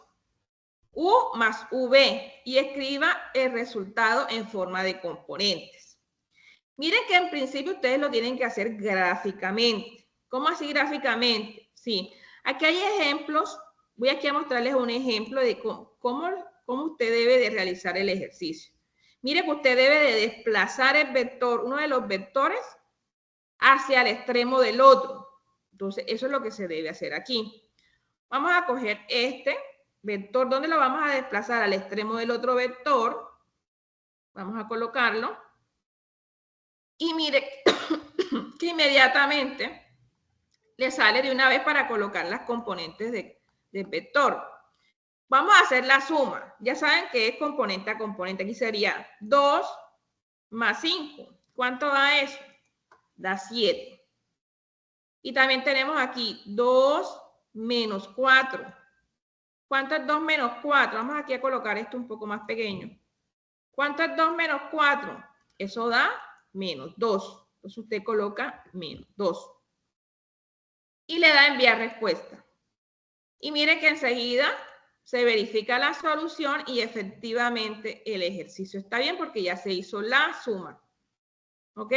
U más V, y escriba el resultado en forma de componentes. Miren que en principio ustedes lo tienen que hacer gráficamente. ¿Cómo así gráficamente? Sí, aquí hay ejemplos. Voy aquí a mostrarles un ejemplo de cómo usted debe de realizar el ejercicio. Mire que usted debe de desplazar el vector, uno de los vectores, hacia el extremo del otro. Entonces, eso es lo que se debe hacer aquí. Vamos a coger este vector, ¿dónde lo vamos a desplazar? Al extremo del otro vector. Vamos a colocarlo. Y mire que inmediatamente le sale de una vez para colocar las componentes del vector. Vamos a hacer la suma. Ya saben que es componente a componente. Aquí sería 2 más 5. ¿Cuánto da eso? Da 7. Y también tenemos aquí 2 menos 4. ¿Cuánto es 2 menos 4? Vamos aquí a colocar esto un poco más pequeño. ¿Cuánto es 2 menos 4? Eso da menos 2. Entonces usted coloca menos 2. Y le da enviar respuesta. Y mire que enseguida se verifica la solución y efectivamente el ejercicio está bien porque ya se hizo la suma. ¿Ok?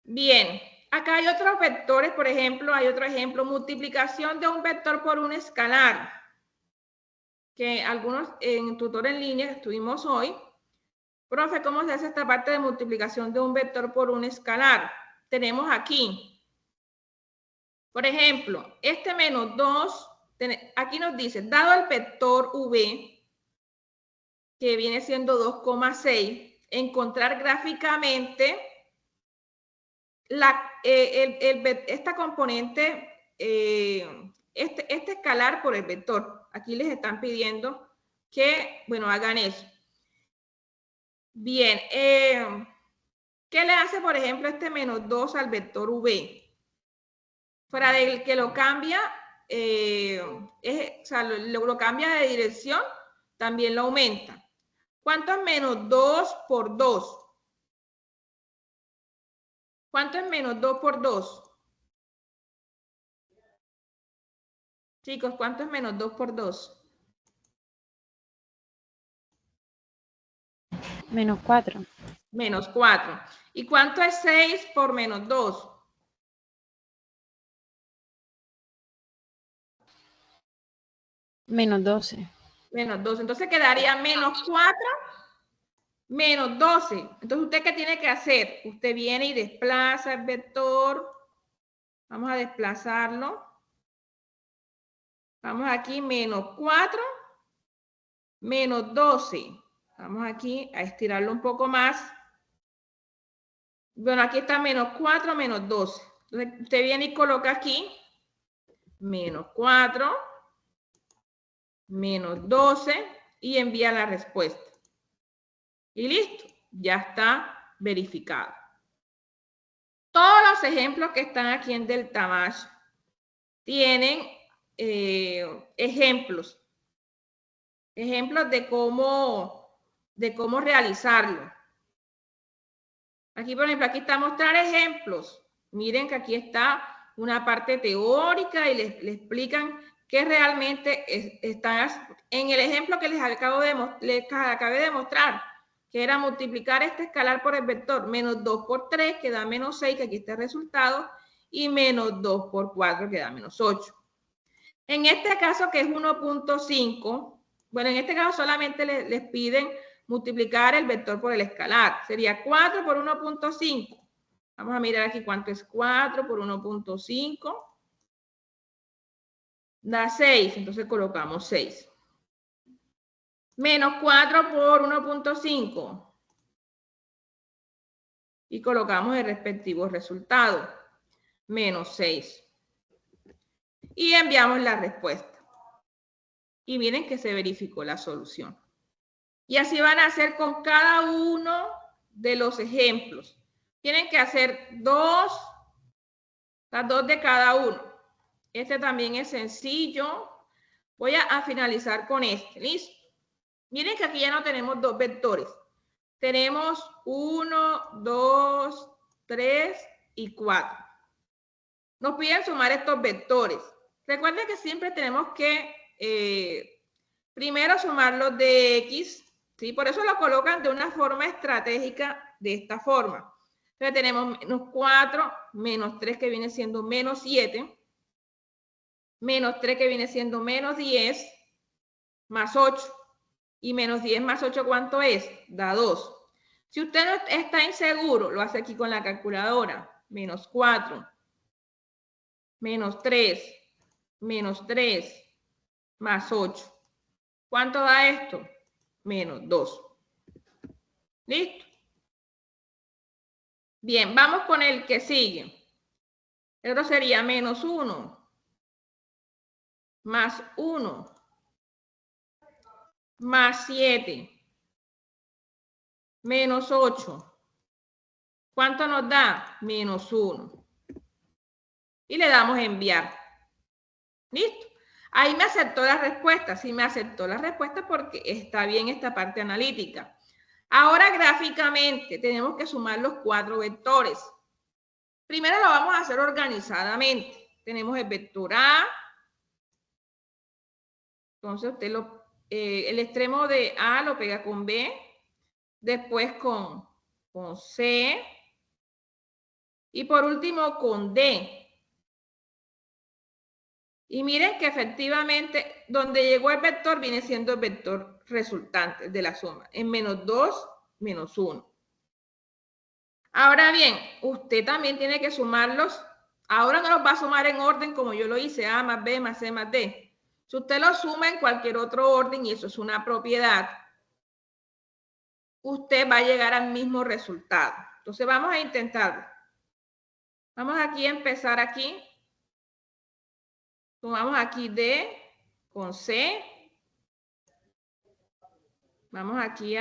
Bien. Acá hay otros vectores, por ejemplo, hay otro ejemplo, multiplicación de un vector por un escalar, que algunos en tutor en línea estuvimos hoy, Profe, ¿cómo se hace esta parte de multiplicación de un vector por un escalar? Tenemos aquí, por ejemplo, este menos 2, aquí nos dice, dado el vector v, que viene siendo 2,6, encontrar gráficamente esta componente, este escalar por el vector. Aquí les están pidiendo que, bueno, hagan eso. Bien, ¿qué le hace, por ejemplo, este menos 2 al vector v? Fuera del que lo cambia, o sea, lo cambia de dirección, también lo aumenta. ¿Cuánto es menos 2 por 2? ¿Cuánto es menos 2 por 2? Chicos, ¿cuánto es menos 2 por 2? Menos 4. Menos 4. ¿Y cuánto es 6 por menos 2? Menos 12. Menos 12. Entonces quedaría menos 4 menos 12. Entonces, ¿usted qué tiene que hacer? Usted viene y desplaza el vector. Vamos a desplazarlo. Vamos aquí, menos 4 menos 12. Vamos aquí a estirarlo un poco más. Bueno, aquí está menos 4 menos 12. Entonces, usted viene y coloca aquí menos 4 menos 12 y envía la respuesta. Y listo, ya está verificado. Todos los ejemplos que están aquí en Deltamash tienen ejemplos de cómo realizarlo. Aquí, por ejemplo, aquí está mostrar ejemplos. Miren que aquí está una parte teórica y le explican qué realmente están en el ejemplo que les acabé de mostrar, que era multiplicar este escalar por el vector, menos 2 por 3, que da menos 6, que aquí está el resultado, y menos 2 por 4, que da menos 8. En este caso, que es 1.5, bueno, en este caso solamente les piden multiplicar el vector por el escalar. Sería 4 por 1.5. Vamos a mirar aquí cuánto es 4 por 1.5. Da 6, entonces colocamos 6. Menos 4 por 1.5. Y colocamos el respectivo resultado. Menos 6. Y enviamos la respuesta. Y miren que se verificó la solución. Y así van a hacer con cada uno de los ejemplos. Tienen que hacer las dos de cada uno. Este también es sencillo. Voy a finalizar con este. ¿Listo? Miren que aquí ya no tenemos dos vectores. Tenemos 1, 2, 3 y 4. Nos piden sumar estos vectores. Recuerden que siempre tenemos que primero sumar los de X. ¿Sí? Por eso lo colocan de una forma estratégica, de esta forma. Entonces tenemos menos 4, menos 3 que viene siendo menos 7, menos 3 que viene siendo menos 10, más 8. Y menos 10 más 8, ¿cuánto es? Da 2. Si usted no está inseguro, lo hace aquí con la calculadora. Menos 4, menos 3, menos 3, más 8. ¿Cuánto da esto? Menos 2. ¿Listo? Bien, vamos con el que sigue. El otro sería menos 1, más 1, más 7, menos 8. ¿Cuánto nos da? Menos 1. Y le damos enviar. ¿Listo? Ahí me aceptó la respuesta. Sí me aceptó la respuesta porque está bien esta parte analítica. Ahora gráficamente tenemos que sumar los 4 vectores. Primero lo vamos a hacer organizadamente. Tenemos el vector A. Entonces usted el extremo de A lo pega con B. Después con C. Y por último con D. Y miren que efectivamente donde llegó el vector viene siendo el vector resultante de la suma. En menos 2 menos 1. Ahora bien, usted también tiene que sumarlos. Ahora no los va a sumar en orden como yo lo hice, A más B más C más D. Si usted los suma en cualquier otro orden, y eso es una propiedad, usted va a llegar al mismo resultado. Entonces vamos a intentarlo. Vamos aquí a empezar aquí. Sumamos aquí D con C. Vamos aquí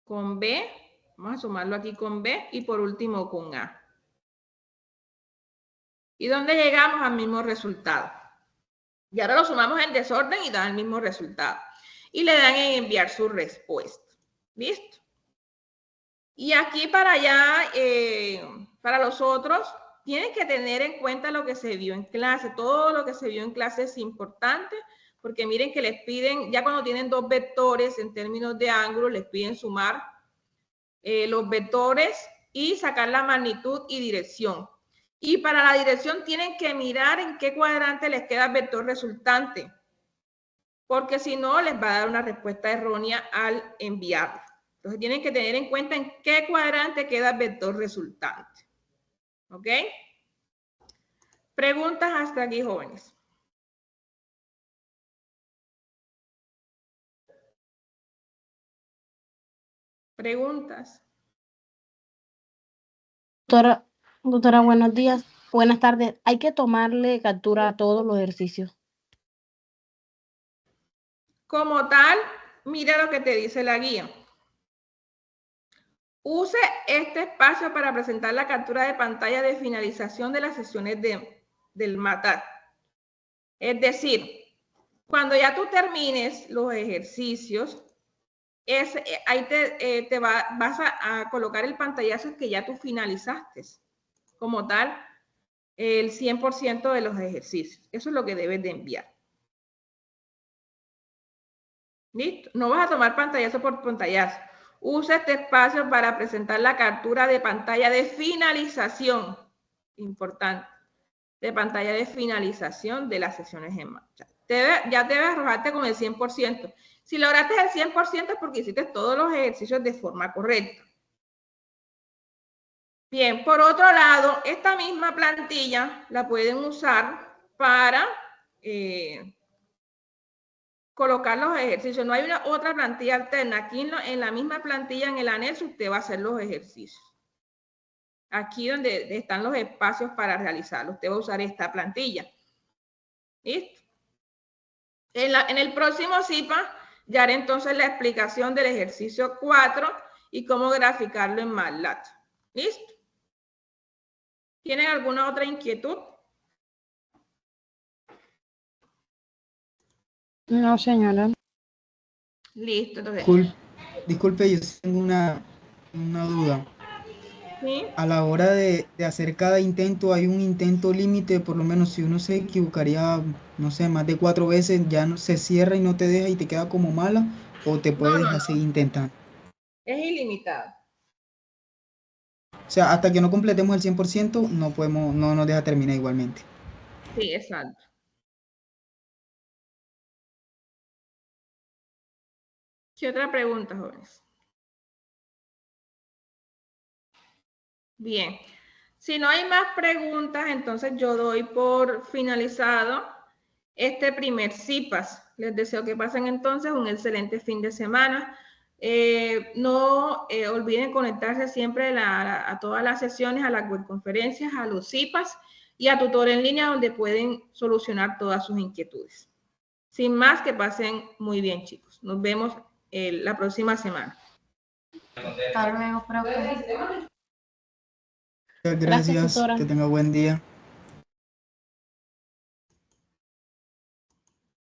con B. Vamos a sumarlo aquí con B y por último con A. ¿Y dónde llegamos al mismo resultado? Y ahora lo sumamos en desorden y da el mismo resultado. Y le dan en enviar su respuesta. ¿Listo? Y aquí para allá, para los otros, tienen que tener en cuenta lo que se vio en clase. Todo lo que se vio en clase es importante, porque miren que les piden, ya cuando tienen dos vectores en términos de ángulo, les piden sumar los vectores y sacar la magnitud y dirección. Y para la dirección tienen que mirar en qué cuadrante les queda el vector resultante, porque si no les va a dar una respuesta errónea al enviarlo. Entonces tienen que tener en cuenta en qué cuadrante queda el vector resultante. ¿Ok? Preguntas hasta aquí, jóvenes. Preguntas. Doctora, buenos días. Buenas tardes. Hay que tomarle captura a todos los ejercicios. Como tal, mira lo que te dice la guía. Use este espacio para presentar la captura de pantalla de finalización de las sesiones del MATAD. Es decir, cuando ya tú termines los ejercicios, ahí vas a colocar el pantallazo que ya tú finalizaste. Como tal, el 100% de los ejercicios. Eso es lo que debes de enviar. ¿Listo? No vas a tomar pantallazo por pantallazo. Usa este espacio para presentar la captura de pantalla de finalización. Importante. De pantalla de finalización de las sesiones en marcha. Ya debes arrojarte con el 100%. Si lograste el 100% es porque hiciste todos los ejercicios de forma correcta. Bien, por otro lado, esta misma plantilla la pueden usar para colocar los ejercicios. No hay otra plantilla alterna. Aquí en la misma plantilla, en el anexo, usted va a hacer los ejercicios. Aquí donde están los espacios para realizarlo. Usted va a usar esta plantilla. ¿Listo? En el próximo CIPA ya haré entonces la explicación del ejercicio 4 y cómo graficarlo en MATLAB. ¿Listo? ¿Tienen alguna otra inquietud? No, señora. Listo, entonces. Disculpe, yo tengo una duda. ¿Sí? A la hora de hacer cada intento, ¿hay un intento límite? Por lo menos si uno se equivocaría, no sé, más de 4 veces, ya no se cierra y no te deja y te queda como mala, o te puedes seguir intentando. Es ilimitado. O sea, hasta que no completemos el 100%, no nos deja terminar igualmente. Sí, exacto. ¿Qué otra pregunta, jóvenes? Bien. Si no hay más preguntas, entonces yo doy por finalizado este primer CIPAS. Les deseo que pasen entonces un excelente fin de semana. No olviden conectarse siempre a todas las sesiones, a las webconferencias, a los CIPAS y a Tutor en Línea, donde pueden solucionar todas sus inquietudes. Sin más, que pasen muy bien, chicos. Nos vemos la próxima semana. Hasta luego, profe. Muchas gracias, tutora. que tenga buen día.